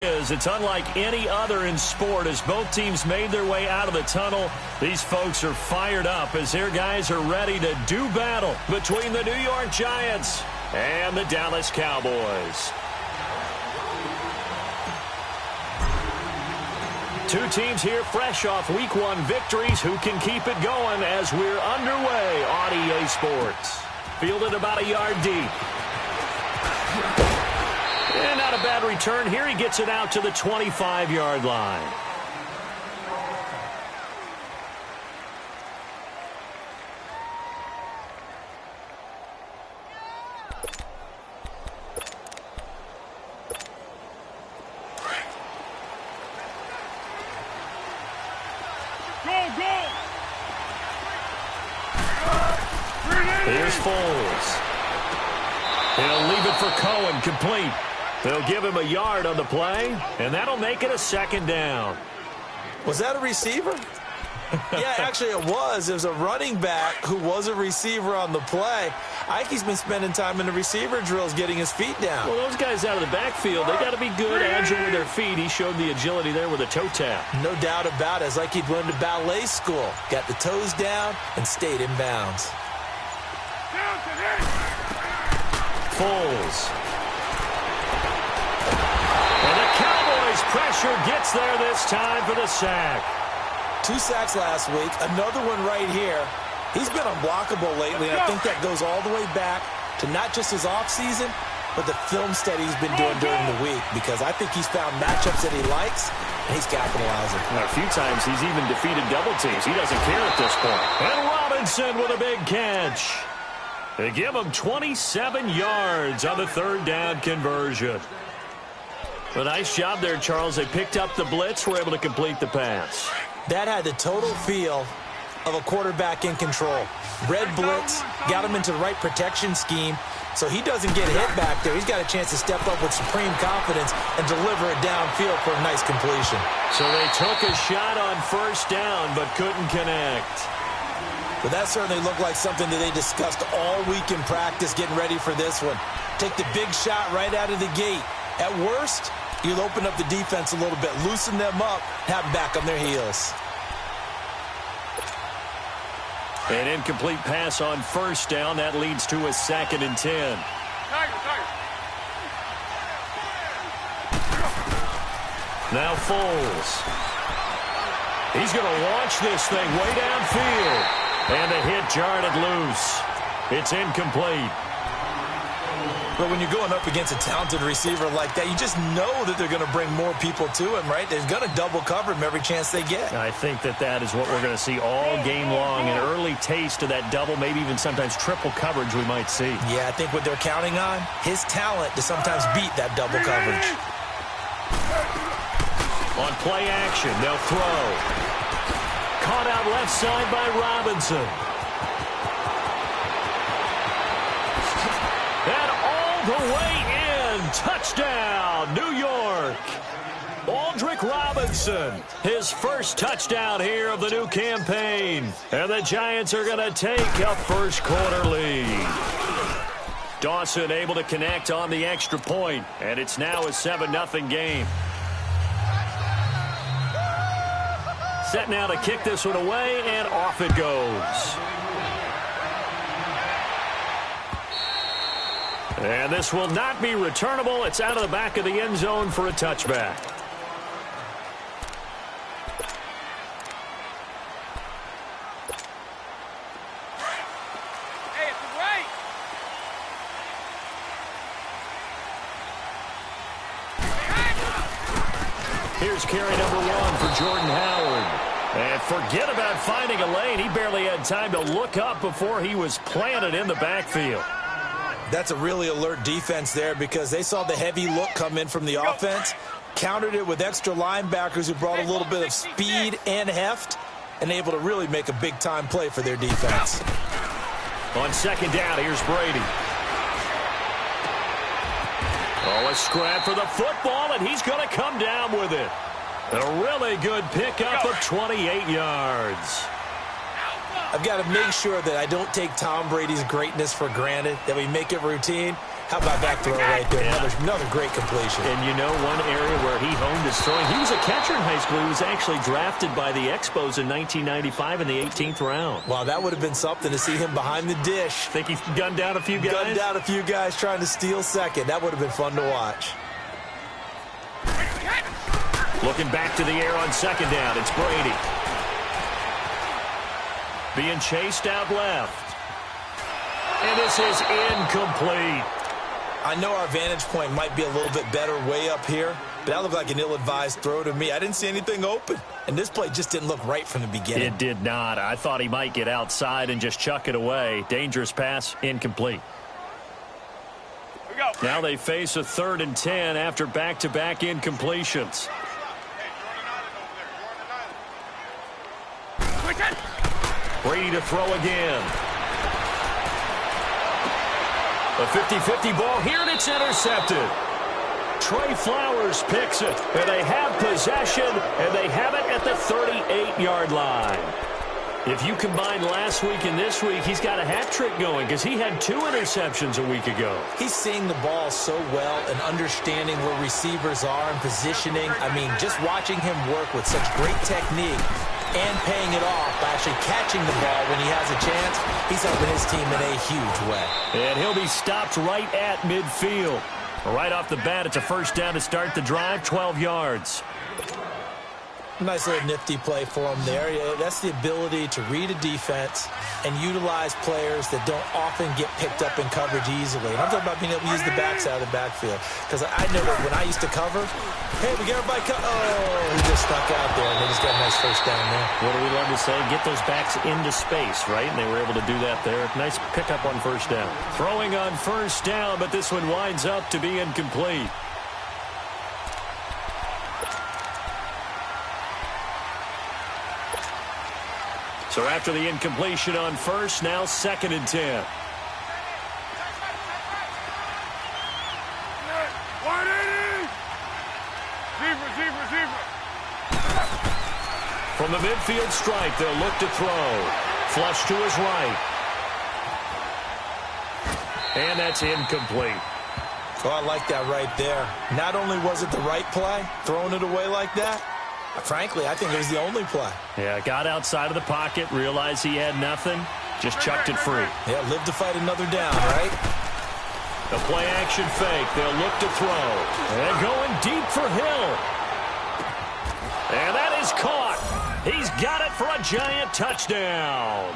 It's unlike any other in sport. As both teams made their way out of the tunnel, these folks are fired up as their guys are ready to do battle between the New York Giants and the Dallas Cowboys. Two teams here fresh off Week 1 victories. Who can keep it going as we're underway on EA Sports? Fielded about a yard deep. And not a bad return here. He gets it out to the 25-yard line. Here's Foles. He'll leave it for Cohen, complete. They'll give him a yard on the play, and that'll make it a second down. Was that a receiver? Yeah, actually it was. It was a running back who was a receiver on the play. Ike's been spending time in the receiver drills getting his feet down. Well, those guys out of the backfield, they got to be good, agile with their feet. He showed the agility there with a toe tap. No doubt about it. It's like he'd learned to ballet school. Got the toes down and stayed in bounds. Foles. And the Cowboys' pressure gets there this time for the sack. 2 sacks last week, another one right here. He's been unblockable lately, and I think that goes all the way back to not just his offseason, but the film study he's been doing during the week, because I think he's found matchups that he likes, and he's capitalizing. And a few times he's even defeated double teams. He doesn't care at this point. And Robinson with a big catch. They give him 27 yards on the third down conversion. A nice job there, Charles. They picked up the blitz, were able to complete the pass. That had the total feel of a quarterback in control. Red blitz, got him into the right protection scheme, so he doesn't get hit back there. He's got a chance to step up with supreme confidence and deliver it downfield for a nice completion. So they took a shot on first down, but couldn't connect. But that certainly looked like something that they discussed all week in practice, getting ready for this one. Take the big shot right out of the gate. At worst, you'll open up the defense a little bit, loosen them up, have them back on their heels. An incomplete pass on first down. That leads to a 2nd and 10. Now Foles. He's going to launch this thing way downfield. And the hit jarred it loose. It's incomplete. But when you're going up against a talented receiver like that, you just know that they're going to bring more people to him, right? They're going to double cover him every chance they get. I think that is what we're going to see all game long. An early taste of that double, maybe even sometimes triple coverage we might see. Yeah, I think what they're counting on, his talent to sometimes beat that double coverage. On play action, they'll throw. Caught out left side by Robinson. And all the way in. Touchdown, New York. Aldrick Robinson, his first touchdown here of the new campaign. And the Giants are going to take a first quarter lead. Dawson able to connect on the extra point, and it's now a 7-0 game. Set now to kick this one away, and off it goes. And this will not be returnable. It's out of the back of the end zone for a touchback. Hey, it's right. Here's carry number 1 for Jordan Howard. And forget about finding a lane. He barely had time to look up before he was planted in the backfield. That's a really alert defense there because they saw the heavy look come in from the offense, countered it with extra linebackers who brought a little bit of speed and heft, and able to really make a big-time play for their defense. On second down, here's Brady. Oh, a scrap for the football, and he's going to come down with it. A really good pickup of 28 yards. I've got to make sure that I don't take Tom Brady's greatness for granted, that we make it routine. How about that throw right there? Another great completion. And you know, one area where he honed his throwing, he was a catcher in high school. He was actually drafted by the Expos in 1995 in the 18th round. Wow, that would have been something to see him behind the dish. Think he's gunned down a few guys? Gunned down a few guys trying to steal second. That would have been fun to watch. Looking back to the air on second down, it's Brady. Being chased out left. And this is incomplete. I know our vantage point might be a little bit better way up here, but that looked like an ill-advised throw to me. I didn't see anything open, and this play just didn't look right from the beginning. It did not. I thought he might get outside and just chuck it away. Dangerous pass, incomplete. Here we go. Now they face a 3rd and 10 after back-to-back incompletions. Brady to throw again. A 50-50 ball here, and it's intercepted. Trey Flowers picks it, and they have possession, and they have it at the 38-yard line. If you combine last week and this week, he's got a hat trick going because he had 2 interceptions a week ago. He's seeing the ball so well and understanding where receivers are and positioning. I mean, just watching him work with such great technique and paying it off by actually catching the ball when he has a chance, he's helping his team in a huge way. And he'll be stopped right at midfield. Right off the bat, it's a first down to start the drive, 12 yards. Nice little nifty play for him there. Yeah, that's the ability to read a defense and utilize players that don't often get picked up in coverage easily. And I'm talking about being able to use the backside of the backfield. Because I know that when I used to cover, hey, we got everybody cut. Oh, he just stuck out there, and they just got a nice first down there. What do we love to say? Get those backs into space, right? And they were able to do that there. Nice pickup on first down. Throwing on first down, but this one winds up to be incomplete. So after the incompletion on first, now 2nd and 10. From the midfield stripe, they'll look to throw. Flush to his right. And that's incomplete. Oh, I like that right there. Not only was it the right play, throwing it away like that, frankly, I think it was the only play. Yeah, got outside of the pocket, realized he had nothing, just chucked it free. Yeah, live to fight another down, right? The play-action fake. They'll look to throw. And going deep for Hill. And that is caught. He's got it for a giant touchdown.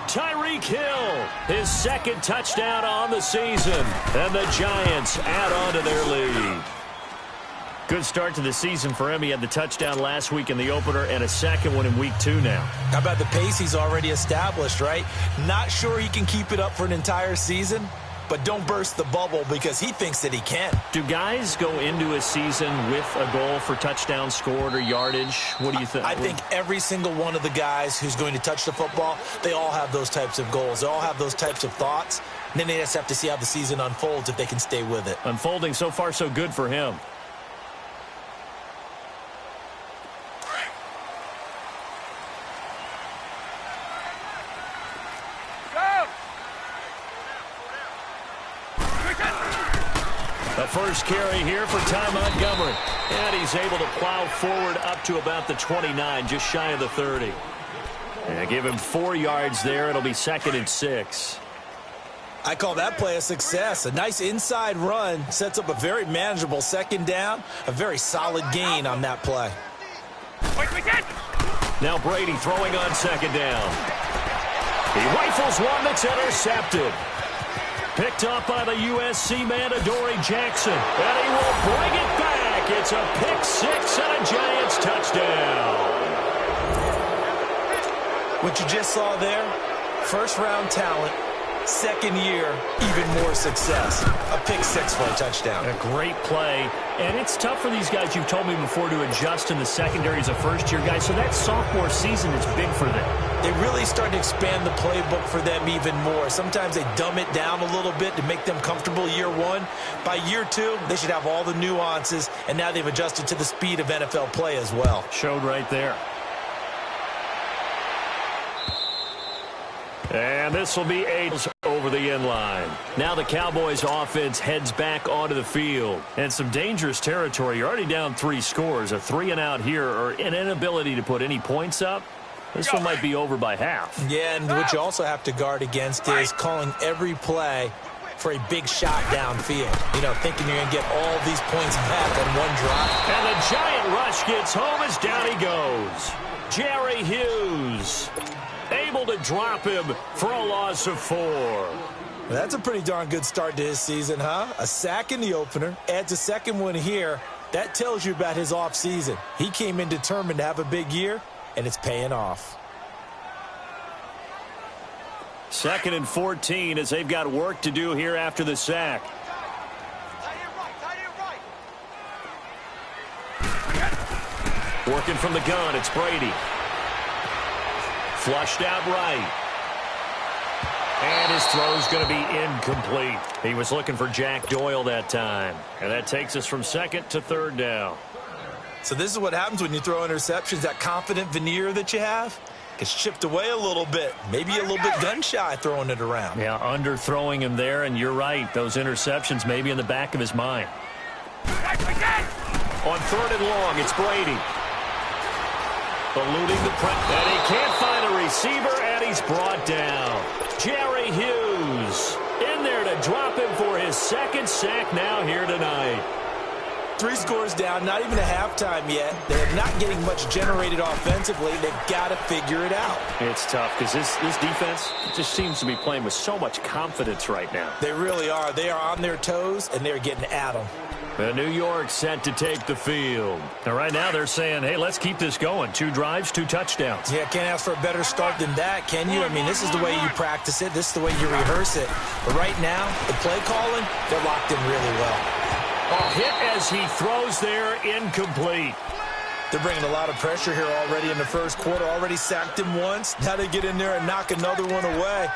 Tyreek Hill, his 2nd touchdown on the season. And the Giants add on to their lead. Good start to the season for him. He had the touchdown last week in the opener and a 2nd one in week 2 now. How about the pace he's already established, right? Not sure he can keep it up for an entire season, but don't burst the bubble because he thinks that he can. Do guys go into a season with a goal for touchdowns scored or yardage? What do you think? I think every single one of the guys who's going to touch the football, they all have those types of goals. They all have those types of thoughts. And then they just have to see how the season unfolds if they can stay with it. Unfolding so far so good for him. The first carry here for Ty Montgomery. And he's able to plow forward up to about the 29, just shy of the 30. And give him 4 yards there. It'll be 2nd and 6. I call that play a success. A nice inside run sets up a very manageable 2nd down. A very solid gain on that play. Now Brady throwing on 2nd down. He rifles one that's intercepted. Picked up by the USC man, Adoree Jackson. And he will bring it back. It's a pick 6 and a Giants touchdown. What you just saw there, first-round talent, 2nd year, even more success. A pick 6 for a touchdown. A great play. And it's tough for these guys, you've told me before, to adjust in the secondary as a first-year guy. So that sophomore season is big for them. They really start to expand the playbook for them even more. Sometimes they dumb it down a little bit to make them comfortable year 1. By year 2, they should have all the nuances, and now they've adjusted to the speed of NFL play as well. Showed right there. And this will be 8 over over the end line. Now the Cowboys offense heads back onto the field. And some dangerous territory. You're already down 3 scores. A 3-and-out here or an inability to put any points up. This one might be over by half. Yeah, and what you also have to guard against is calling every play for a big shot downfield. You know, thinking you're going to get all these points back on one drive. And the giant rush gets home as down he goes. Jerry Hughes able to drop him for a loss of 4. That's a pretty darn good start to his season, huh? A sack in the opener, adds a second one here. That tells you about his offseason. He came in determined to have a big year, and it's paying off. 2nd and 14 as they've got work to do here after the sack. Working from the gun, it's Brady. Flushed out right. And his throw's going to be incomplete. He was looking for Jack Doyle that time. And that takes us from 2nd to 3rd down. So this is what happens when you throw interceptions. That confident veneer that you have gets chipped away a little bit. Maybe a little bit gun-shy throwing it around. Yeah, underthrowing him there, and you're right. Those interceptions may be in the back of his mind. On 3rd and long, it's Brady. Eluding the press. And he can't find a receiver, and he's brought down. Jerry Hughes in there to drop him for his 2nd sack now here tonight. 3 scores down, not even a halftime yet. They're not getting much generated offensively. They've got to figure it out. It's tough because this defense just seems to be playing with so much confidence right now. They really are. They are on their toes, and they're getting at them. New York set to take the field. And right now they're saying, hey, let's keep this going. 2 drives, 2 touchdowns. Yeah, can't ask for a better start than that, can you? I mean, this is the way you practice it. This is the way you rehearse it. But right now, the play calling, they're locked in really well. A hit as he throws there, incomplete. They're bringing a lot of pressure here already in the first quarter. Already sacked him once. Now they get in there and knock another one away.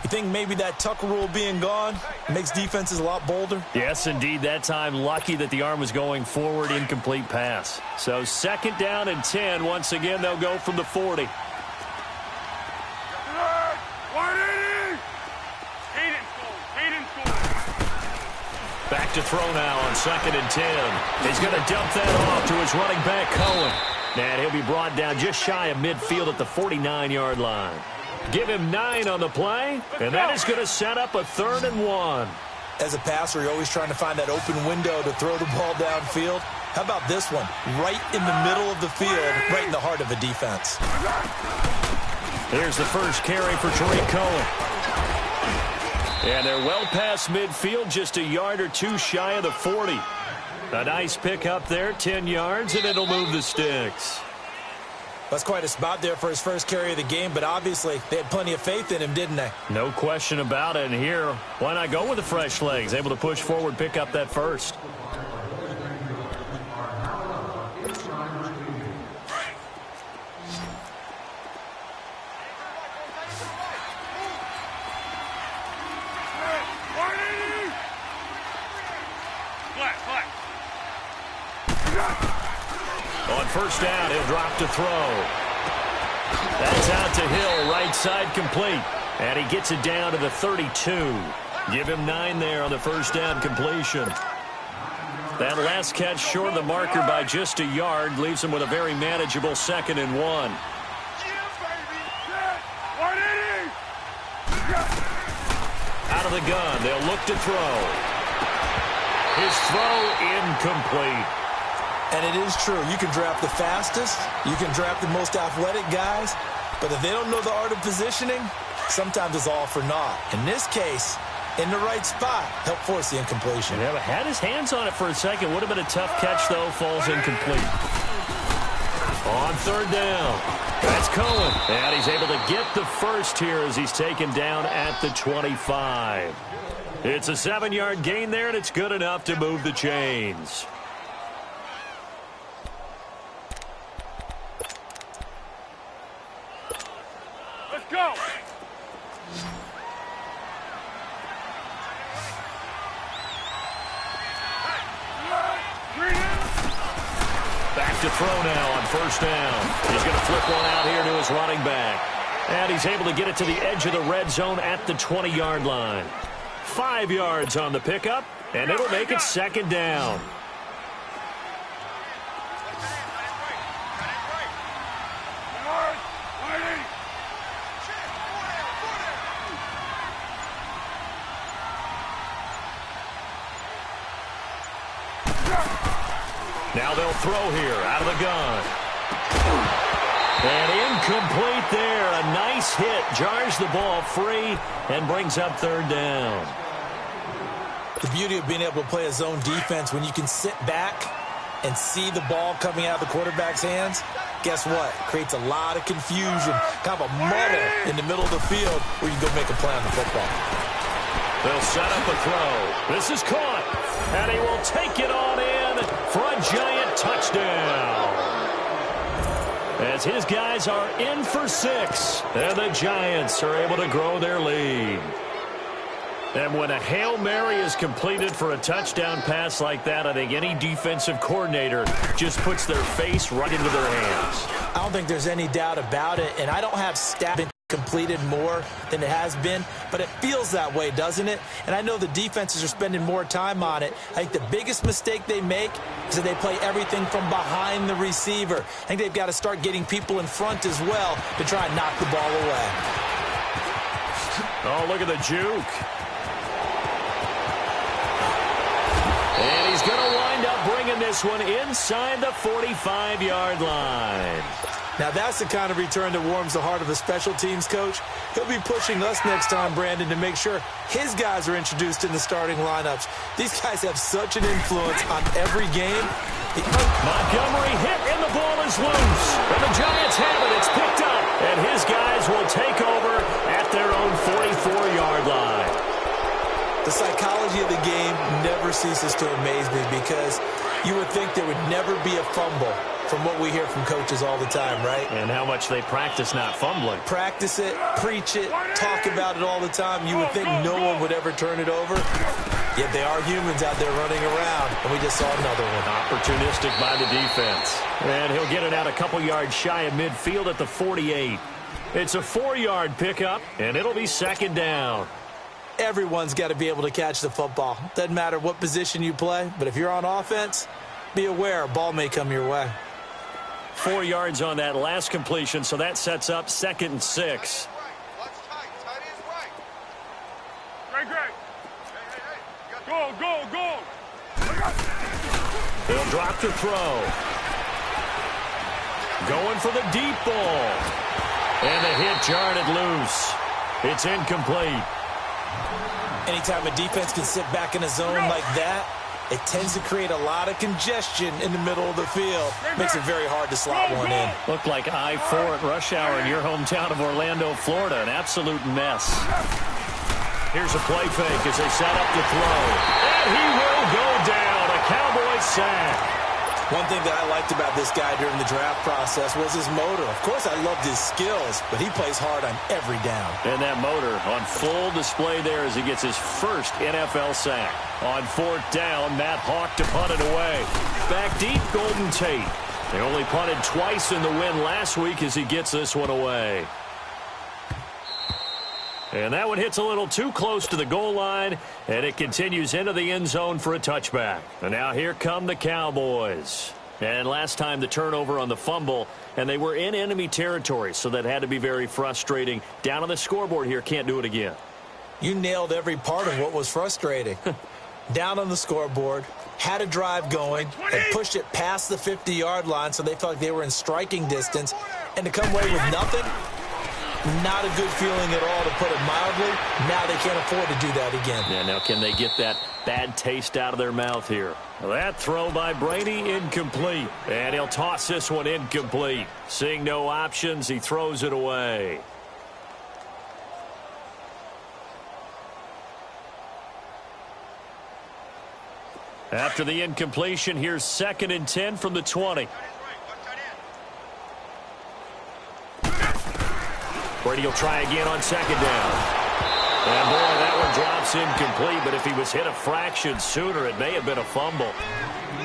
You think maybe that Tucker rule being gone makes defenses a lot bolder? Yes, indeed. That time, lucky that the arm was going forward, incomplete pass. So 2nd down and 10. Once again, they'll go from the 40. Back to throw now on 2nd and 10. He's going to dump that off to his running back, Cohen. And he'll be brought down just shy of midfield at the 49-yard line. Give him 9 on the play, and that is going to set up a 3rd and 1. As a passer, you're always trying to find that open window to throw the ball downfield. How about this one? Right in the middle of the field, right in the heart of a defense. Here's the first carry for Tariq Cohen. And they're well past midfield, just a yard or 2 shy of the 40. A nice pick up there, 10 yards, and it'll move the sticks. That's quite a spot there for his first carry of the game, but obviously they had plenty of faith in him, didn't they? No question about it. And here, why not go with the fresh legs? Able to push forward, pick up that first. On 1st down, he'll drop to throw. That's out to Hill, right side complete. And he gets it down to the 32. Give him 9 there on the 1st down completion. That last catch short of the marker by just a yard leaves him with a very manageable 2nd and 1. Out of the gun, they'll look to throw. His throw incomplete. And it is true. You can draft the fastest. You can draft the most athletic guys. But if they don't know the art of positioning, sometimes it's all for naught. In this case, in the right spot, help force the incompletion. Yeah, but had his hands on it for a second. Would have been a tough catch, though. Falls incomplete. On 3rd down. That's Cohen. And he's able to get the first here as he's taken down at the 25. It's a 7-yard gain there, and it's good enough to move the chains. Go! Back to throw now on 1st down. He's going to flip one out here to his running back. And he's able to get it to the edge of the red zone at the 20-yard line. 5 yards on the pickup, and it'll make it second down. Now they'll throw here out of the gun. And incomplete there. A nice hit. Jars the ball free and brings up third down. The beauty of being able to play a zone defense when you can sit back and see the ball coming out of the quarterback's hands, guess what? Creates a lot of confusion, kind of a muddle in the middle of the field where you go make a play on the football. They'll set up a throw. This is caught. And he will take it on in for a giant touchdown. As his guys are in for 6. And the Giants are able to grow their lead. And when a Hail Mary is completed for a touchdown pass like that, I think any defensive coordinator just puts their face right into their hands. I don't think there's any doubt about it. And I don't have stats completed more than it has been, but it feels that way, doesn't it? And I know the defenses are spending more time on it. I think the biggest mistake they make is that they play everything from behind the receiver. I think they've got to start getting people in front as well to try and knock the ball away. Oh, look at the juke. And he's going to wind up bringing this one inside the 45-yard line. Now, that's the kind of return that warms the heart of a special teams coach. He'll be pushing us next time, Brandon, to make sure his guys are introduced in the starting lineups. These guys have such an influence on every game. Montgomery hit, and the ball is loose. And the Giants have it. It's picked up. And his guys will take over at their own 44-yard line. The psychology of the game never ceases to amaze me because you would think there would never be a fumble from what we hear from coaches all the time, right? And how much they practice not fumbling. Practice it, preach it, talk about it all the time. You would think no one would ever turn it over. Yet they are humans out there running around, and we just saw another one. Opportunistic by the defense. And he'll get it out a couple yards shy of midfield at the 48. It's a 4-yard pickup, and it'll be second down. Everyone's got to be able to catch the football. Doesn't matter what position you play, but if you're on offense, be aware a ball may come your way. 4 yards on that last completion, so that sets up 2nd and 6. Great. Go. They'll drop to throw. Going for the deep ball. And the hit jarred it loose. It's incomplete. Anytime a defense can sit back in a zone like that, it tends to create a lot of congestion in the middle of the field. Makes it very hard to slot one in. Looked like I-4 at rush hour in your hometown of Orlando, Florida. An absolute mess. Here's a play fake as they set up to throw. And he will go down. A Cowboys sack. One thing that I liked about this guy during the draft process was his motor. Of course, I loved his skills, but he plays hard on every down. And that motor on full display there as he gets his first NFL sack. On 4th down, Matt Hawk to punt it away. Back deep, Golden Tate. They only punted twice in the win last week as he gets this one away. And that one hits a little too close to the goal line, and it continues into the end zone for a touchback. And now here come the Cowboys. And last time the turnover on the fumble, and they were in enemy territory, so that had to be very frustrating. Down on the scoreboard here, can't do it again. You nailed every part of what was frustrating. Down on the scoreboard, had a drive going, and pushed it past the 50-yard line so they felt like they were in striking distance, and to come away with nothing, not a good feeling at all, to put it mildly. Now they can't afford to do that again. Yeah, now can they get that bad taste out of their mouth here? Well, that throw by Brady, incomplete. And he'll toss this one incomplete. Seeing no options, he throws it away. After the incompletion, here's 2nd and 10 from the 20. Brady will try again on 2nd down. And boy, that one drops incomplete, but if he was hit a fraction sooner, it may have been a fumble.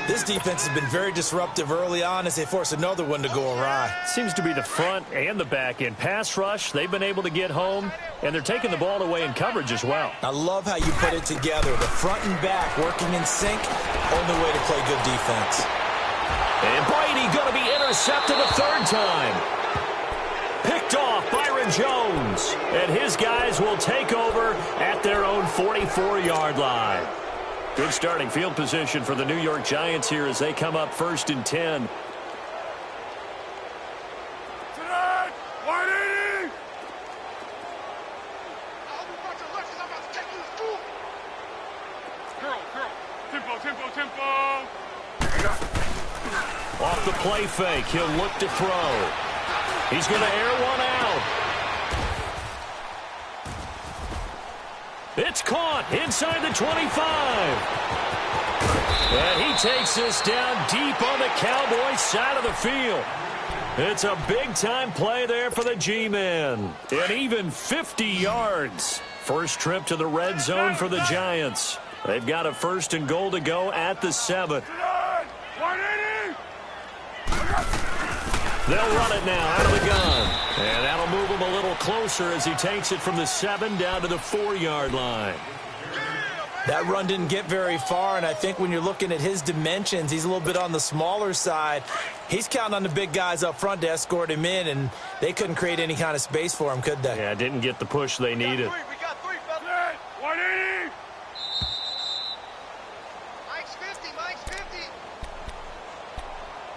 This defense has been very disruptive early on as they force another one to go awry. Seems to be the front and the back end. Pass rush, they've been able to get home, and they're taking the ball away in coverage as well. I love how you put it together. The front and back working in sync, only way to play good defense. And Brady going to be intercepted a third time. Picked off Byron Jones, and his guys will take over at their own 44-yard line. Good starting field position for the New York Giants here as they come up 1st and 10. Tonight, 180. Girl. Tempo. Off the play fake, he'll look to throw. He's going to air one out. It's caught inside the 25. And he takes this down deep on the Cowboys side of the field. It's a big-time play there for the G-men. And even 50 yards. First trip to the red zone for the Giants. They've got a 1st and goal to go at the 7. They'll run it now out of the gun. And that'll move him a little closer as he takes it from the 7 down to the 4-yard line. That run didn't get very far, and I think when you're looking at his dimensions, he's a little bit on the smaller side. He's counting on the big guys up front to escort him in, and they couldn't create any kind of space for him, could they? Yeah, didn't get the push they needed. We got three, fellas. 180. Mike's 50.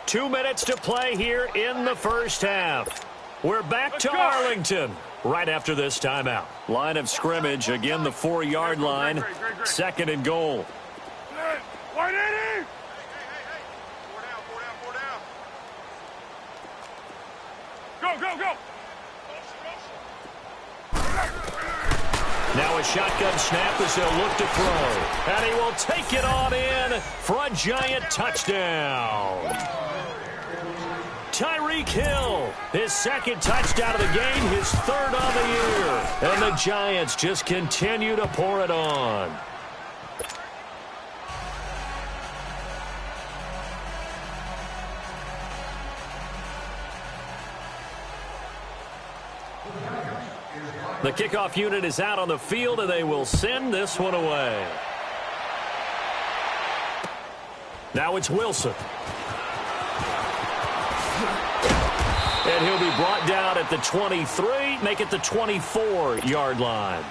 2 minutes to play here in the first half. We're back to Arlington right after this timeout. Line of scrimmage, again the 4-yard line, Great. 2nd and goal. 180. Go. Now a shotgun snap as he'll look to throw. And he will take it on in for a Giant touchdown. Tyreek Hill, his 2nd touchdown of the game, his 3rd on the year. And the Giants just continue to pour it on. The kickoff unit is out on the field, and they will send this one away. Now it's Wilson. And he'll be brought down at the 23, make it the 24-yard line.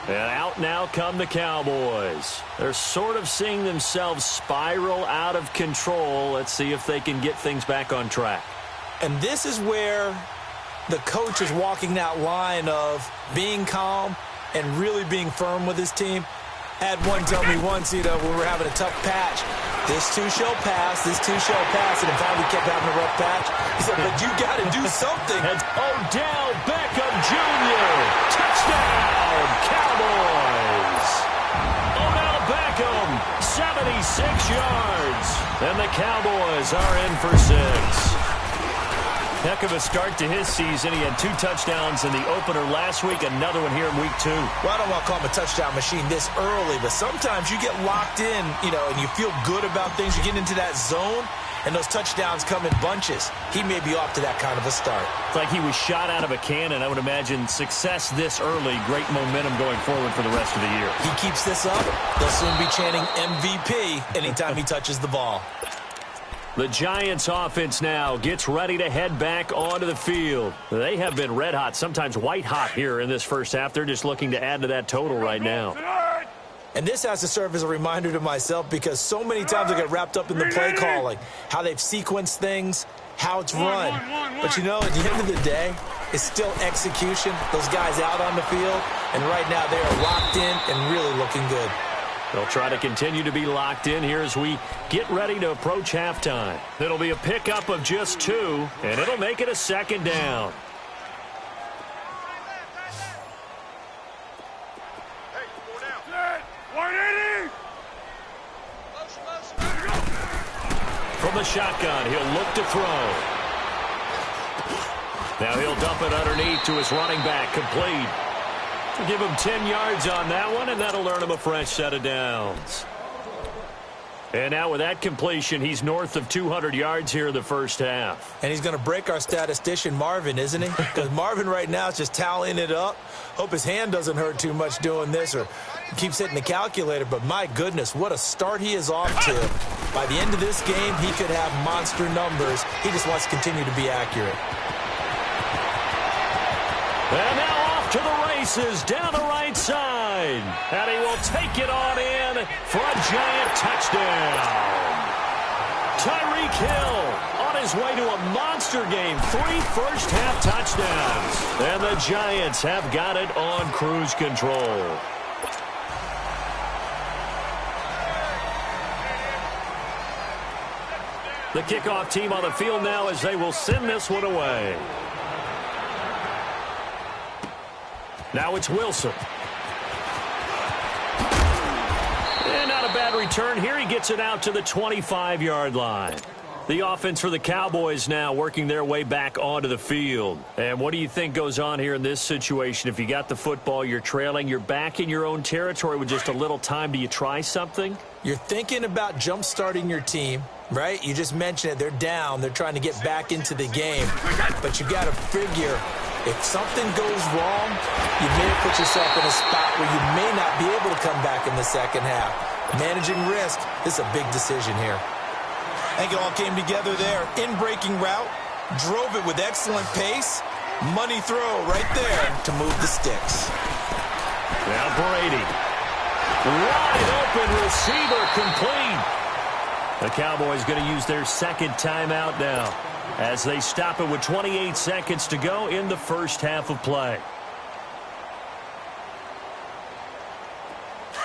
And out now come the Cowboys. They're sort of seeing themselves spiral out of control. Let's see if they can get things back on track. And this is where the coach is walking that line of being calm and really being firm with his team. Had one tell me once, when we were having a tough patch, this too shall pass, and if we kept having a rough patch, he said, but you got to do something. And Odell Beckham Jr. Touchdown, Cowboys. Odell Beckham, 76 yards. And the Cowboys are in for 6. Heck of a start to his season. He had 2 touchdowns in the opener last week, another one here in week 2. Well, I don't want to call him a touchdown machine this early, but sometimes you get locked in, and you feel good about things. You get into that zone, and those touchdowns come in bunches. He may be off to that kind of a start. It's like he was shot out of a cannon. I would imagine success this early, great momentum going forward for the rest of the year. He keeps this up, they'll soon be chanting MVP anytime he touches the ball. The Giants offense now gets ready to head back onto the field. They have been red hot, sometimes white hot here in this first half. They're just looking to add to that total right now. And this has to serve as a reminder to myself because so many times I get wrapped up in the play calling, how they've sequenced things, how it's run. But at the end of the day, it's still execution. Those guys out on the field, and right now they are locked in and really looking good. They'll try to continue to be locked in here as we get ready to approach halftime. It'll be a pickup of just 2, and it'll make it a 2nd down. From the shotgun, he'll look to throw. Now he'll dump it underneath to his running back, complete. Give him 10 yards on that one, and that'll earn him a fresh set of downs. And now with that completion, he's north of 200 yards here in the first half. And he's going to break our statistician, Marvin, isn't he? Because Marvin right now is just tallying it up. Hope his hand doesn't hurt too much doing this or keeps hitting the calculator. But my goodness, what a start he is off to. By the end of this game, he could have monster numbers. He just wants to continue to be accurate. And now off to the races down the right side. And he will take it on in for a giant touchdown. Tyreek Hill on his way to a monster game. 3 first-half touchdowns. And the Giants have got it on cruise control. The kickoff team on the field now as they will send this one away. Now it's Wilson. And not a bad return here. He gets it out to the 25-yard line. The offense for the Cowboys now working their way back onto the field. And what do you think goes on here in this situation? If you got the football, you're trailing, you're back in your own territory with just a little time. Do you try something? You're thinking about jump-starting your team, right? You just mentioned it. They're down. They're trying to get back into the game. But you got to figure, if something goes wrong, you may have put yourself in a spot where you may not be able to come back in the second half. Managing risk is a big decision here. I think it all came together there. In-breaking route, drove it with excellent pace. Money throw right there to move the sticks. Now Brady. Wide open receiver complete. The Cowboys going to use their second timeout now as they stop it with 28 seconds to go in the first half of play.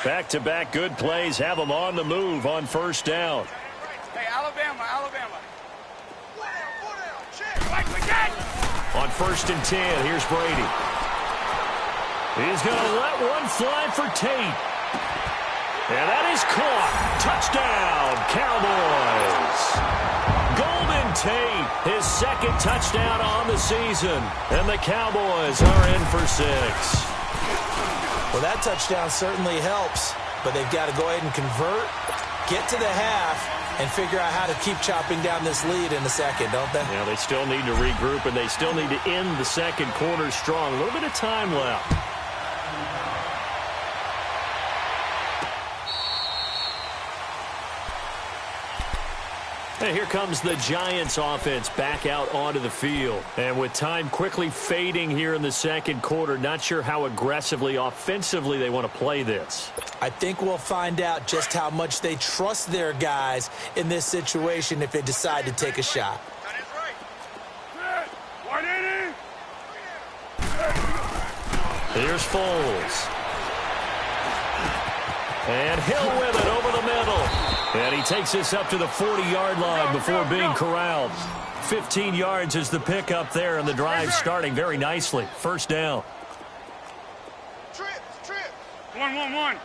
Back-to-back good plays have them on the move on first down. Hey, Alabama. On 1st and 10, here's Brady. He's going to let one fly for Tate. And that is caught. Touchdown, Cowboys. Golden Tate, his second touchdown on the season. And the Cowboys are in for 6. Well, that touchdown certainly helps, but they've got to go ahead and convert, get to the half, and figure out how to keep chopping down this lead in the second, don't they? Yeah, they still need to regroup, and they still need to end the second quarter strong. A little bit of time left. And here comes the Giants offense back out onto the field. And with time quickly fading here in the second quarter, not sure how aggressively, offensively they want to play this. I think we'll find out just how much they trust their guys in this situation if they decide to take a shot. That is right. 180. Here's Foles. And Hill with it over the middle. And he takes this up to the 40-yard line before being corralled. 15 yards is the pickup there, and the drive starting very nicely. First down. Trip. 1-1-1.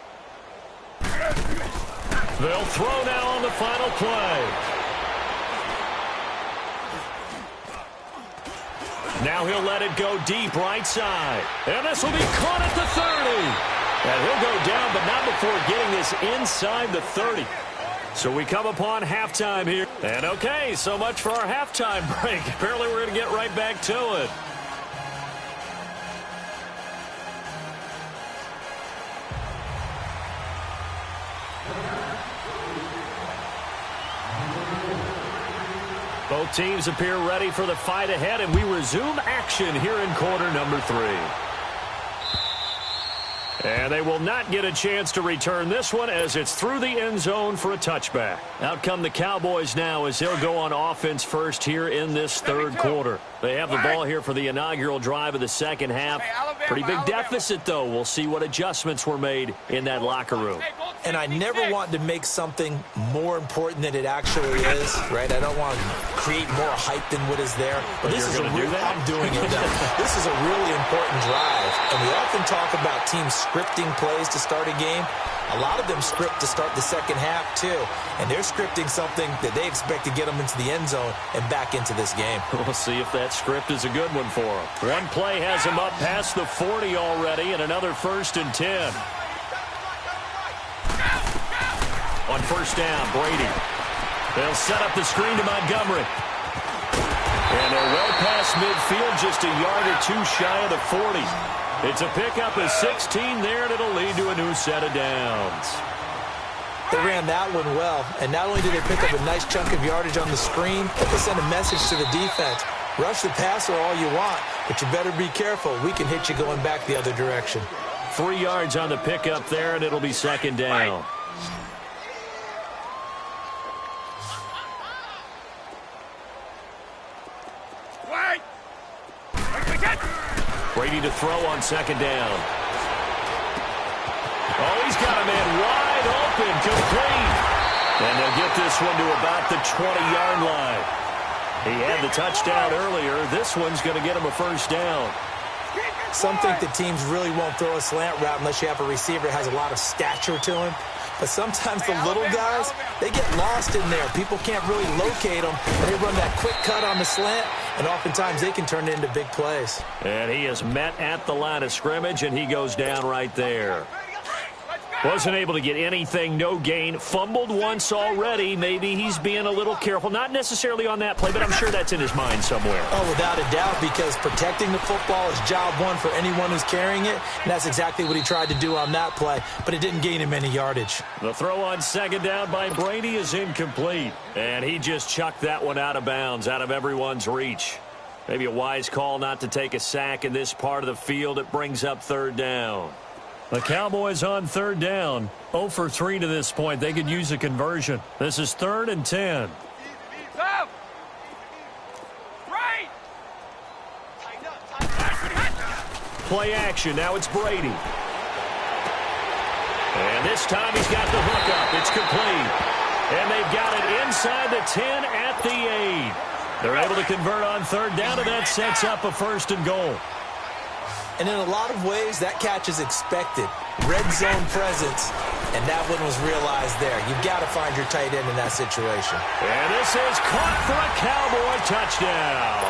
They'll throw now on the final play. Now he'll let it go deep right side. And this will be caught at the 30. And he'll go down, but not before getting this inside the 30. So we come upon halftime here. And okay, so much for our halftime break. Apparently we're going to get right back to it. Both teams appear ready for the fight ahead, and we resume action here in quarter number 3. And they will not get a chance to return this one as it's through the end zone for a touchback. Out come the Cowboys now as they'll go on offense first here in this third quarter. They have the ball here for the inaugural drive of the second half. Pretty big deficit, though. We'll see what adjustments were made in that locker room. And I never want to make something more important than it actually is, right? I don't want to create more hype than what is there. But this is a real, I'm doing it now. This is a really important drive. And we often talk about teams scripting plays to start a game. A lot of them script to start the second half, too. And they're scripting something that they expect to get them into the end zone and back into this game. We'll see if that script is a good one for them. One play has them up past the 40 already, and another 1st and 10. On 1st down, Brady. They'll set up the screen to Montgomery. And they're well past midfield, just a yard or two shy of the 40. It's a pickup of 16 there, and it'll lead to a new set of downs. They ran that one well, and not only did they pick up a nice chunk of yardage on the screen, but they sent a message to the defense. Rush the passer all you want, but you better be careful. We can hit you going back the other direction. 3 yards on the pickup there, and it'll be 2nd down. Brady to throw on 2nd down. Oh, he's got a man wide open, complete. And they'll get this one to about the 20-yard line. He had the touchdown earlier. This one's going to get him a 1st down. Some think the teams really won't throw a slant route unless you have a receiver that has a lot of stature to him. But sometimes the little guys, they get lost in there. People can't really locate them. And they run that quick cut on the slant, and oftentimes they can turn it into big plays. And he is met at the line of scrimmage, and he goes down right there. Wasn't able to get anything, no gain. Fumbled once already. Maybe he's being a little careful. Not necessarily on that play, but I'm sure that's in his mind somewhere. Oh, without a doubt, because protecting the football is job one for anyone who's carrying it. And that's exactly what he tried to do on that play, but it didn't gain him any yardage. The throw on 2nd down by Brady is incomplete. And he just chucked that one out of bounds, out of everyone's reach. Maybe a wise call not to take a sack in this part of the field. It brings up 3rd down. The Cowboys on 3rd down. 0 for 3 to this point. They could use a conversion. This is 3rd and 10. Left. Right. Play action. Now it's Brady. And this time he's got the hook up. It's complete. And they've got it inside the 10 at the 8. They're able to convert on 3rd down, and that sets up a 1st and goal. And in a lot of ways, that catch is expected. Red zone presence, and that one was realized there. You've got to find your tight end in that situation. And this is caught for a Cowboy touchdown.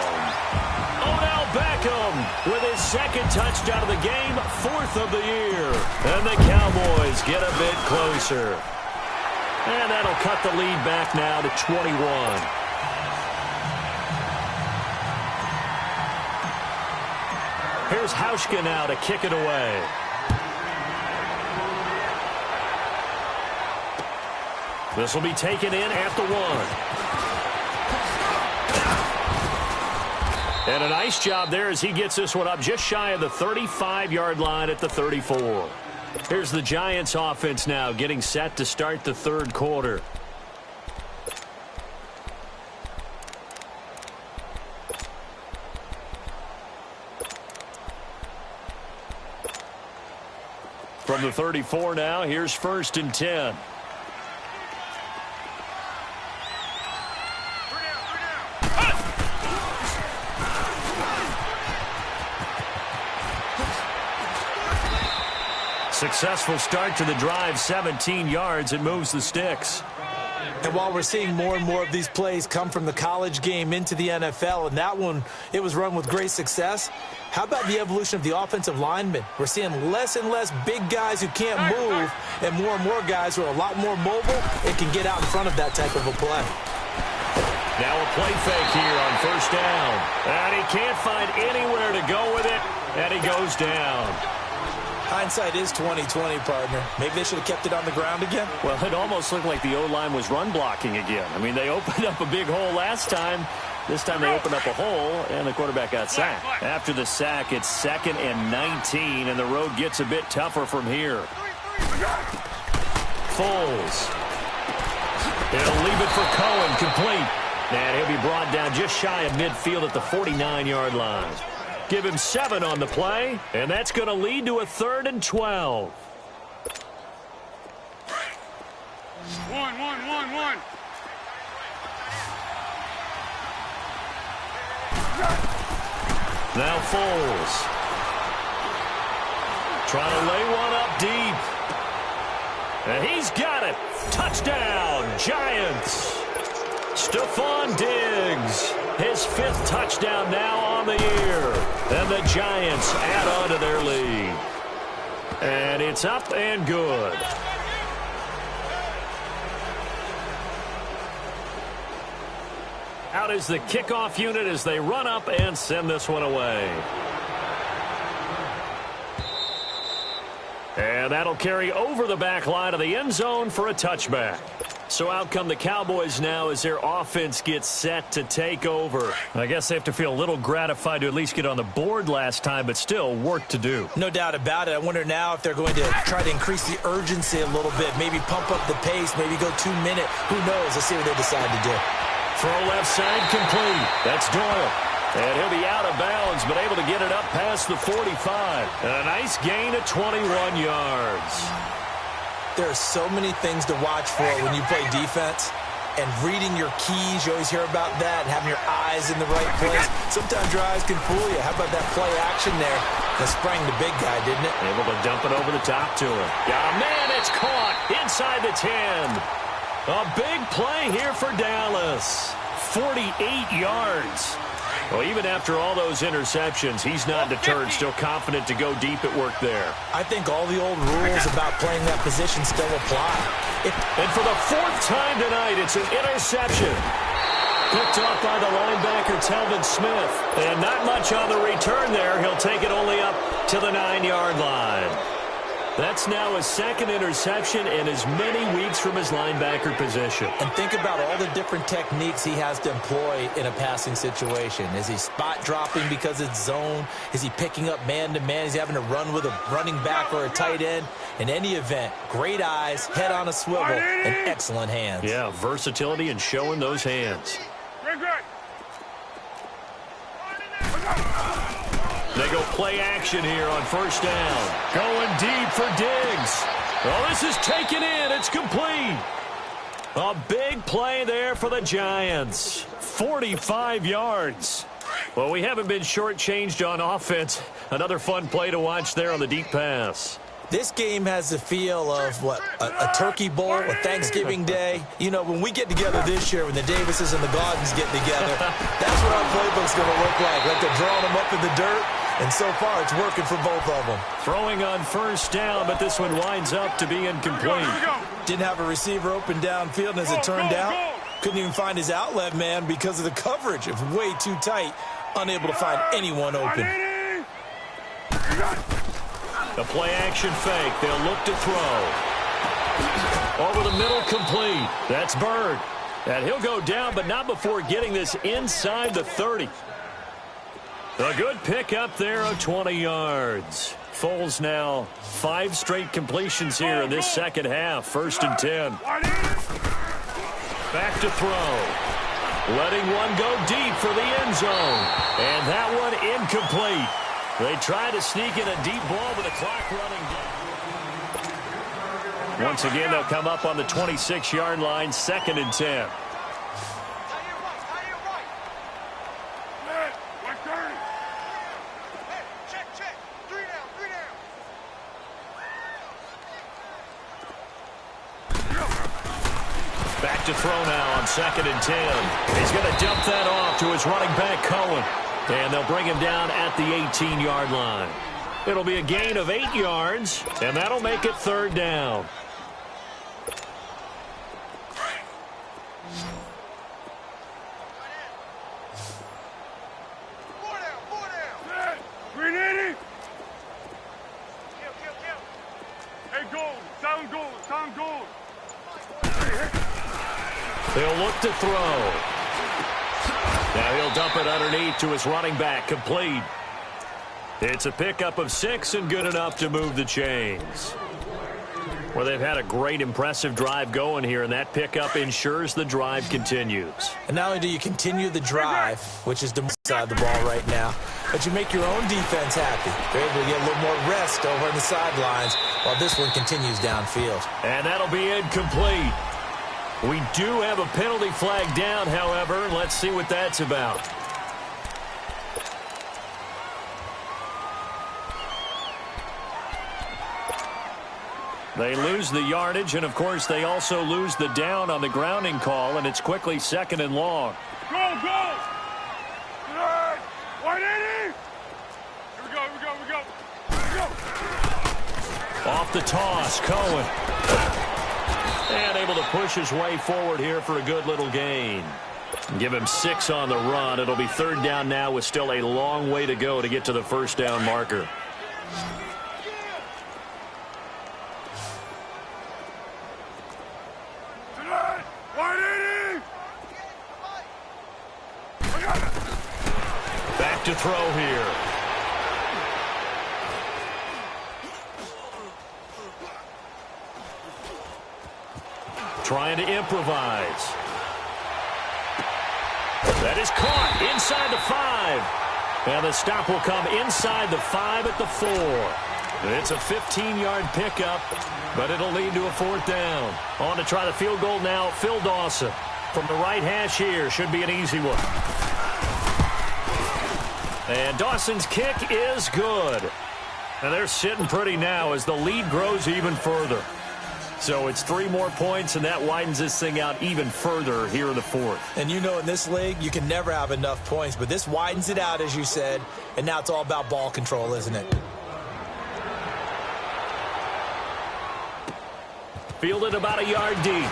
Odell Beckham with his 2nd touchdown of the game, 4th of the year. And the Cowboys get a bit closer. And that'll cut the lead back now to 21. Here's Hauschka now to kick it away. This will be taken in at the 1. And a nice job there as he gets this one up just shy of the 35-yard line at the 34. Here's the Giants offense now getting set to start the 3rd quarter. From the 34 now, here's 1st and 10. Successful start to the drive, 17 yards, and moves the sticks. And while we're seeing more and more of these plays come from the college game into the NFL, and that one, it was run with great success, how about the evolution of the offensive linemen? We're seeing less and less big guys who can't move and more guys who are a lot more mobile and can get out in front of that type of a play. Now a play fake here on 1st down. And he can't find anywhere to go with it, and he goes down. Hindsight is 20/20, partner. Maybe they should have kept it on the ground again. Well, it almost looked like the O-line was run blocking again. I mean, they opened up a big hole last time. This time they opened up a hole, and the quarterback got sacked. After the sack, it's 2nd and 19, and the road gets a bit tougher from here. Foles. He'll leave it for Cohen, complete. And he'll be brought down just shy of midfield at the 49-yard line. Give him 7 on the play, and that's going to lead to a 3rd and 12. One. Now Foles. Trying to lay one up deep. And he's got it. Touchdown, Giants. Stephon Diggs, his 5th touchdown now on the year. And the Giants add on to their lead. And it's up and good. Out is the kickoff unit as they run up and send this one away. And that'll carry over the back line of the end zone for a touchback. So out come the Cowboys now as their offense gets set to take over. I guess they have to feel a little gratified to at least get on the board last time, but still work to do. No doubt about it. I wonder now if they're going to try to increase the urgency a little bit, maybe pump up the pace, maybe go 2-minute. Who knows? Let's see what they decide to do. Throw left side complete. That's Doyle. And he'll be out of bounds, but able to get it up past the 45. And a nice gain of 21 yards. There are so many things to watch for when you play defense. And reading your keys, you always hear about that, and having your eyes in the right place. Sometimes your eyes can fool you. How about that play action there? That sprang the big guy, didn't it? Able to dump it over the top to him. Yeah, man, it's caught inside the 10. A big play here for Dallas. 48 yards. Well, even after all those interceptions, he's not deterred, still confident to go deep at work there. I think all the old rules about playing that position still apply. And for the 4th time tonight, it's an interception. Picked off by the linebacker, Telvin Smith. And not much on the return there. He'll take it only up to the 9-yard line. That's now his 2nd interception in as many weeks from his linebacker position. And think about all the different techniques he has to employ in a passing situation. Is he spot dropping because it's zone? Is he picking up man-to-man? Is he having to run with a running back or a tight end? In any event, great eyes, head on a swivel, and excellent hands. Yeah, versatility and showing those hands. They go play action here on 1st down. Going deep for Diggs. Oh, this is taken in. It's complete. A big play there for the Giants. 45 yards. Well, we haven't been shortchanged on offense. Another fun play to watch there on the deep pass. This game has the feel of, a turkey bowl, a Thanksgiving day. You know, when we get together this year, when the Davises and the Gaudens get together, that's what our playbook's going to look like they're drawing them up in the dirt. And so far, it's working for both of them. Throwing on 1st down, but this one winds up to be incomplete. Didn't have a receiver open downfield, and as it turned out, couldn't even find his outlet man because of the coverage. It was way too tight, unable to find anyone open. The play action fake. They'll look to throw. Over the middle, complete. That's Bird. And he'll go down, but not before getting this inside the 30. A good pickup there of 20 yards. Foles now 5 straight completions here in this 2nd half. 1st and 10. Back to throw. Letting one go deep for the end zone. And that one incomplete. They try to sneak in a deep ball with the clock running down. Once again, they'll come up on the 26-yard line, 2nd and 10. Back to throw now on 2nd and 10. He's going to dump that off to his running back, Cohen. And they'll bring him down at the 18-yard line. It'll be a gain of 8 yards, and that'll make it 3rd down. They'll look to throw. Now he'll dump it underneath to his running back, complete. It's a pickup of 6 and good enough to move the chains. Well, they've had a great, impressive drive going here, and that pickup ensures the drive continues. And not only do you continue the drive, which is the side of the ball right now, but you make your own defense happy. They're able to get a little more rest over on the sidelines while this one continues downfield. And that'll be incomplete. We do have a penalty flag down, however. Let's see what that's about. They lose the yardage, and, of course, they also lose the down on the grounding call, and it's quickly 2nd and long. Go, go! 180! Here we go, here we go, here we go. Here we go. Off the toss, Cohen. And able to push his way forward here for a good little gain. Give him 6 on the run. It'll be 3rd down now with still a long way to go to get to the first down marker. Back to throw here. Trying to improvise. That is caught inside the 5. And the stop will come inside the 5 at the 4. It's a 15-yard pickup, but it'll lead to a 4th down. On to try the field goal now, Phil Dawson. From the right hash here, should be an easy one. And Dawson's kick is good. And they're sitting pretty now as the lead grows even further. So it's 3 more points, and that widens this thing out even further here in the 4th. And you know in this league, you can never have enough points, but this widens it out, as you said, and now it's all about ball control, isn't it? Fielded about a yard deep.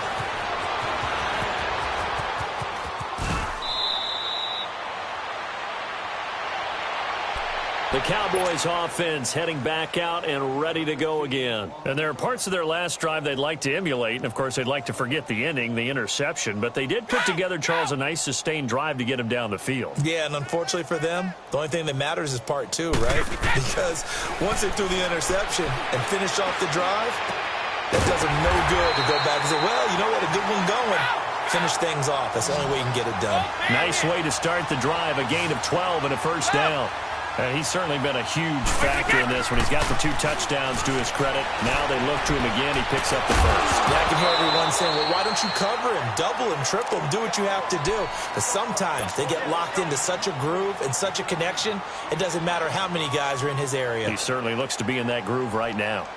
The Cowboys offense heading back out and ready to go again. And there are parts of their last drive they'd like to emulate. And, of course, they'd like to forget the ending, the interception. But they did put together, Charles, a nice sustained drive to get him down the field. Yeah, and unfortunately for them, the only thing that matters is part 2, right? Because once they threw the interception and finished off the drive, that does them no good to go back and say, well, you know what, a good one going. Finish things off. That's the only way you can get it done. Nice way to start the drive, a gain of 12 and a first down. He's certainly been a huge factor in this when he's got the 2 touchdowns to his credit. Now they look to him again. He picks up the first. Yeah, I can hear everyone saying, well, why don't you cover him, double him, triple him, do what you have to do. But sometimes they get locked into such a groove and such a connection, it doesn't matter how many guys are in his area. He certainly looks to be in that groove right now.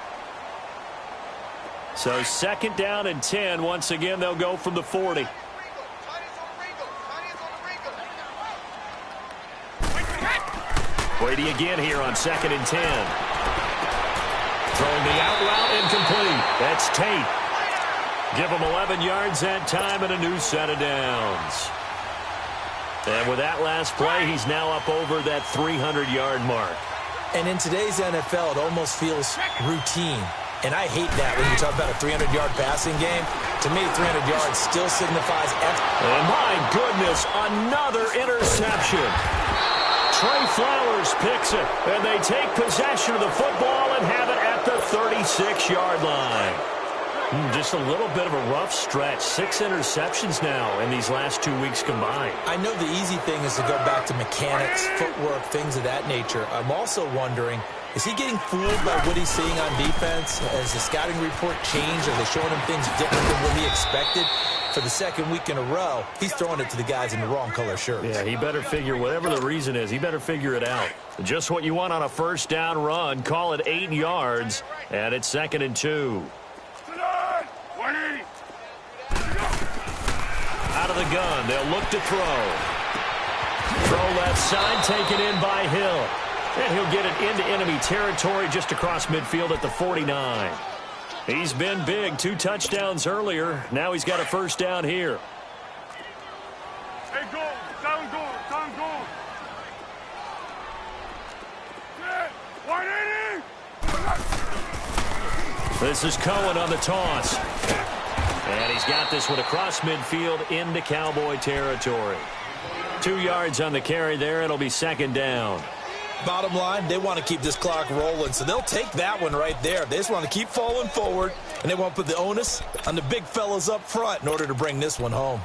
So 2nd down and 10. Once again, they'll go from the 40. Brady again here on 2nd and 10. Throwing the out route incomplete. That's Tate. Give him 11 yards that time and a new set of downs. And with that last play, he's now up over that 300-yard mark. And in today's NFL, it almost feels routine. And I hate that when you talk about a 300-yard passing game. To me, 300 yards still signifies and my goodness, another interception. Trey Flowers picks it, and they take possession of the football and have it at the 36-yard line. Just a little bit of a rough stretch. 6 interceptions now in these last 2 weeks combined. I know the easy thing is to go back to mechanics, footwork, things of that nature. I'm also wondering, is he getting fooled by what he's seeing on defense? Has the scouting report changed? Are they showing him things different than what he expected? For the 2nd week in a row, he's throwing it to the guys in the wrong color shirts. Yeah, he better figure, whatever the reason is, he better figure it out. Just what you want on a first down run. Call it 8 yards, and it's 2nd and 2. Out of the gun, they'll look to throw. Throw left side, taken in by Hill. And he'll get it into enemy territory just across midfield at the 49. He's been big. 2 touchdowns earlier. Now he's got a first down here. Hey, go. Down goal. Down goal. 180. This is Cohen on the toss. And he's got this one across midfield into Cowboy territory. 2 yards on the carry there. It'll be 2nd down. Bottom line, they want to keep this clock rolling, so they'll take that one right there. They just want to keep falling forward, and they want to put the onus on the big fellas up front in order to bring this one home.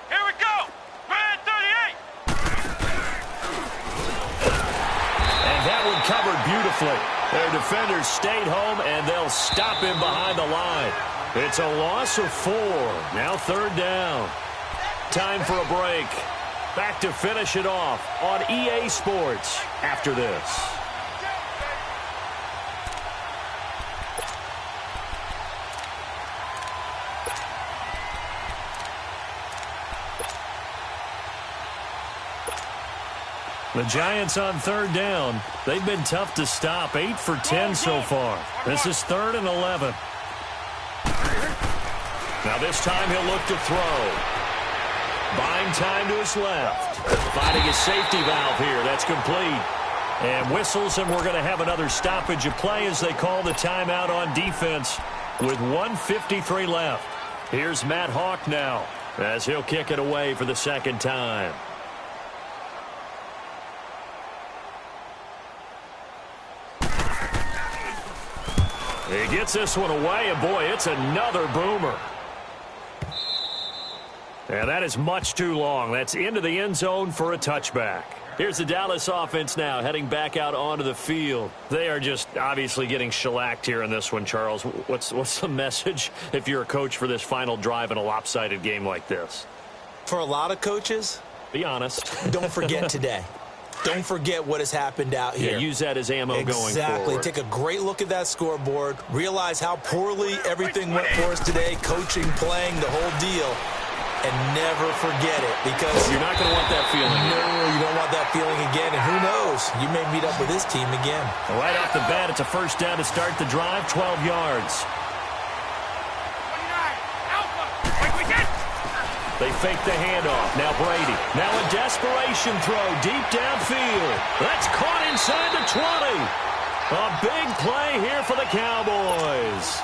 Here we go. Man 38. safely. Their defenders stayed home, and they'll stop him behind the line. It's a loss of 4. Now 3rd down. Time for a break. Back to finish it off on EA Sports after this. The Giants on 3rd down. They've been tough to stop. 8 for 10 so far. This is 3rd and 11. Now this time he'll look to throw. Buying time to his left. Finding his safety valve here. That's complete. And whistles, and we're going to have another stoppage of play as they call the timeout on defense with 1:53 left. Here's Matt Hawk now as he'll kick it away for the 2nd time. He gets this one away, and boy, it's another boomer. And that is much too long. That's into the end zone for a touchback. Here's the Dallas offense now heading back out onto the field. They are just obviously getting shellacked here in this one, Charles. What's the message if you're a coach for this final drive in a lopsided game like this? For a lot of coaches, be honest. Don't forget today. Don't forget what has happened out here. Yeah, use that as ammo going forward. Exactly. Take a great look at that scoreboard. Realize how poorly everything went for us today. Coaching, playing, the whole deal. And never forget it, because you're not going to want that feeling. No, you don't want that feeling again. And who knows? You may meet up with this team again. Right off the bat, it's a 1st down to start the drive, 12 yards. 29, Alpha. Wait, we get. They fake the handoff. Now Brady. Now a desperation throw deep downfield. That's caught inside the 20. A big play here for the Cowboys.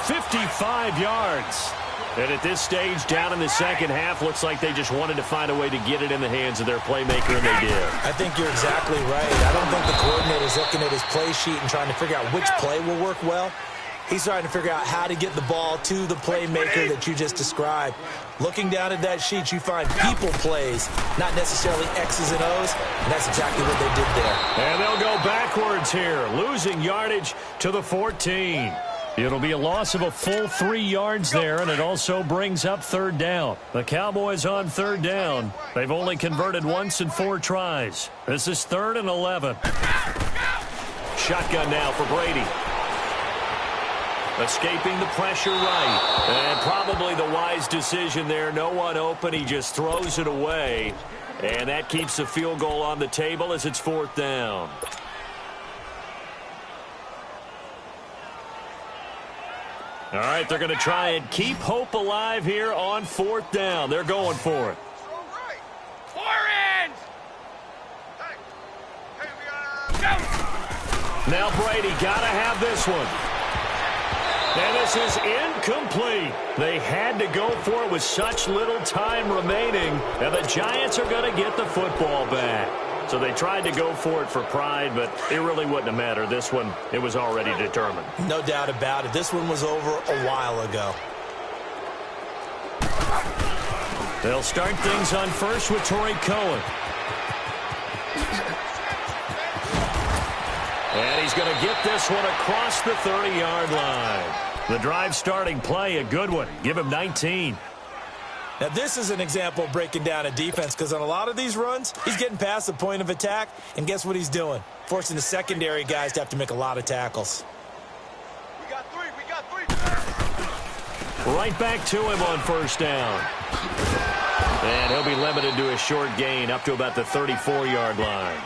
55 yards. And at this stage, down in the 2nd half, looks like they just wanted to find a way to get it in the hands of their playmaker, and they did. I think you're exactly right. I don't think the coordinator's looking at his play sheet and trying to figure out which play will work well. He's trying to figure out how to get the ball to the playmaker that you just described. Looking down at that sheet, you find people plays, not necessarily X's and O's, and that's exactly what they did there. And they'll go backwards here, losing yardage to the 14. It'll be a loss of a full 3 yards there, and it also brings up 3rd down. The Cowboys on 3rd down. They've only converted once in 4 tries. This is 3rd and 11. Shotgun now for Brady. Escaping the pressure right. And probably the wise decision there. No one open. He just throws it away. And that keeps the field goal on the table as it's 4th down. All right, they're going to try and keep hope alive here on 4th down. They're going for it. Four ends. Hey, we go. Now Brady got to have this one. And this is incomplete. They had to go for it with such little time remaining. And the Giants are going to get the football back. So they tried to go for it for pride, but it really wouldn't have mattered. This one, it was already determined. No doubt about it. This one was over a while ago. They'll start things on first with Torrey Cohen. And he's going to get this one across the 30-yard line. The drive starting play, a good one. Give him 19. Now, this is an example of breaking down a defense, because on a lot of these runs, he's getting past the point of attack, and guess what he's doing? Forcing the secondary guys to have to make a lot of tackles. We got three. Right back to him on 1st down. And he'll be limited to a short gain up to about the 34-yard line.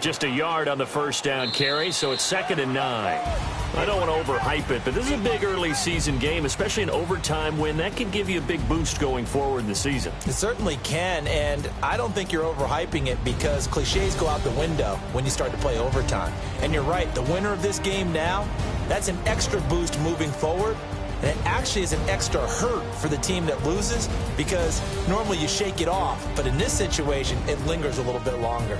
Just a yard on the 1st down carry, so it's 2nd and 9. I don't want to overhype it, but this is a big early season game, especially an overtime win. That can give you a big boost going forward in the season. It certainly can, and I don't think you're overhyping it, because cliches go out the window when you start to play overtime. And you're right, the winner of this game now, that's an extra boost moving forward. And it actually is an extra hurt for the team that loses, because normally you shake it off. But in this situation, it lingers a little bit longer.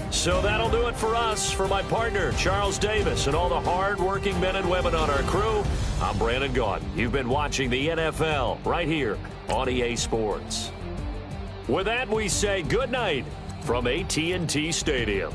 So that'll do it for us. For my partner, Charles Davis, and all the hard-working men and women on our crew, I'm Brandon Gaudin. You've been watching the NFL right here on EA Sports. With that, we say good night from AT&T Stadium.